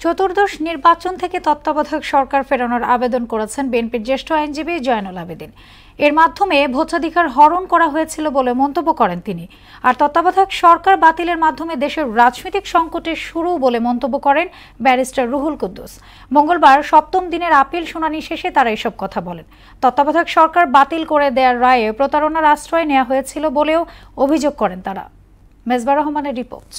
চতুর্দশ নির্বাচন থেকে তত্ত্বাবধায়ক সরকার ফেরানোর আবেদন করেছেন বিএনপির জ্যেষ্ঠ আইনজীবী জয়নুল আবেদিন। এর মাধ্যমে ভোটাধিকার হরণ করা হয়েছিল বলে মন্তব্য করেন তিনি। আর তত্ত্বাবধায়ক সরকার বাতিলের মাধ্যমে দেশের রাজনৈতিক সংকটের শুরু বলে মন্তব্য করেন ব্যারিস্টার রুহুল কুদ্দুস। মঙ্গলবার সপ্তম দিনের আপিল শুনানি শেষে তারা এসব কথা বলেন। তত্ত্বাবধায়ক সরকার বাতিল করে দেওয়ার রায়ে প্রতারণার আশ্রয় নেওয়া হয়েছিল বলেও অভিযোগ করেন তারা। মেজবার রহমানের রিপোর্ট।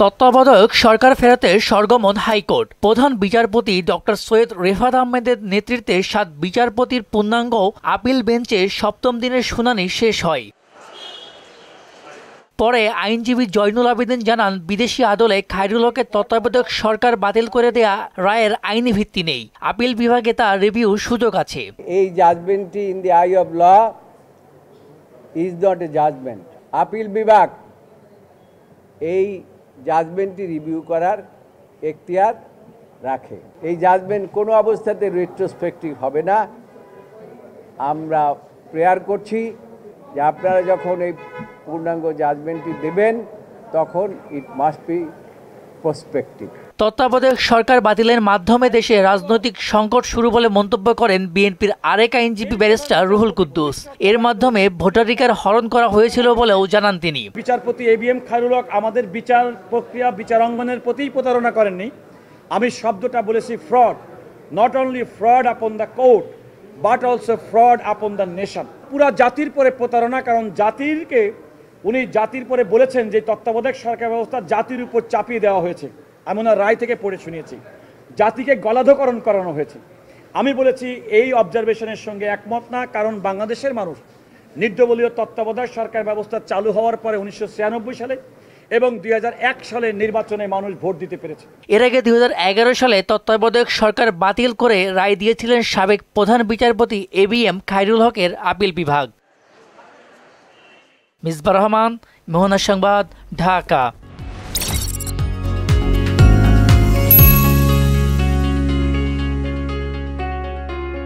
তত্ত্বাবধায়ক সরকার ফেরাতে সরগমন হাইকোর্ট। প্রধান বিচারপতি ডক্টর সৈয়দ রেফাত আহমেদের নেতৃত্বে 7 বিচারপতির পূর্ণাঙ্গ আপিল বেঞ্চে সপ্তম দিনের শুনানি শেষ হয়। পরে আইনজীবী জয়নুল আবেদিন জানান, বিদেশি আদলে খায়রুল হকের তত্ত্বাবধায়ক সরকার বাতিল করে দেয়া রায়ের আইনি ভিত্তি নেই। আপিল বিভাগে তা রিভিউ সুযোগ আছে। এই জাজমেন্টটি in the eye of law is not a judgement. Appeal বিভাগ এই জাজমেন্টটি রিভিউ করার এখতিয়ার রাখে। এই জাজমেন্ট কোনো অবস্থাতে রেট্রোস্পেক্টিভ হবে না। আমরা প্রেয়ার করছি যে আপনারা যখন এই পূর্ণাঙ্গ জাজমেন্টটি দেবেন তখন ইট মাস্ট বি প্রসপেক্টিভ। তত্ত্বাবধায়ক সরকার বাতিলের মাধ্যমে দেশে রাজনৈতিক সংকট শুরু বলে মন্তব্য করেন বিএনপির আরেক আইনজীবী ব্যারিস্টার রুহুল কুদ্দুস। এর মাধ্যমে ভোটাধিকার হরণ করা হয়েছিল বলেও জানান তিনি। বিচারপতি এবিএম খায়রুল হক আমাদের বিচার প্রক্রিয়া বিচারাঙ্গনের প্রতিই প্রতারণা করেননি। আমি শব্দটা বলেছি fraud. Not only fraud upon the court but also fraud upon the nation. পুরা জাতির পরে প্রতারণা, কারণ উনি জাতির পরে বলেছেন যে তত্ত্বাবধায়ক সরকার ব্যবস্থা জাতির উপর চাপিয়ে দেওয়া হয়েছে। আমি ওনার রায় থেকে পড়ে শুনিয়েছি, জাতিকে গলাধকরণ করানো হয়েছে। আমি বলেছি এই অবজারভেশনের সঙ্গে একমত না, কারণ বাংলাদেশের মানুষ নির্দলীয় তত্ত্বাবধায়ক সরকার ব্যবস্থা চালু হওয়ার পরে 1996 সালে এবং 2001 সালে নির্বাচনে মানুষ ভোট দিতে পেরেছে। এর আগে 2011 সালে তত্ত্বাবধায়ক সরকার বাতিল করে রায় দিয়েছিলেন সাবেক প্রধান বিচারপতি এবিএম খায়রুল হকের আপিল বিভাগ। মিজবার রহমান, মোহনা সংবাদ, ঢাকা।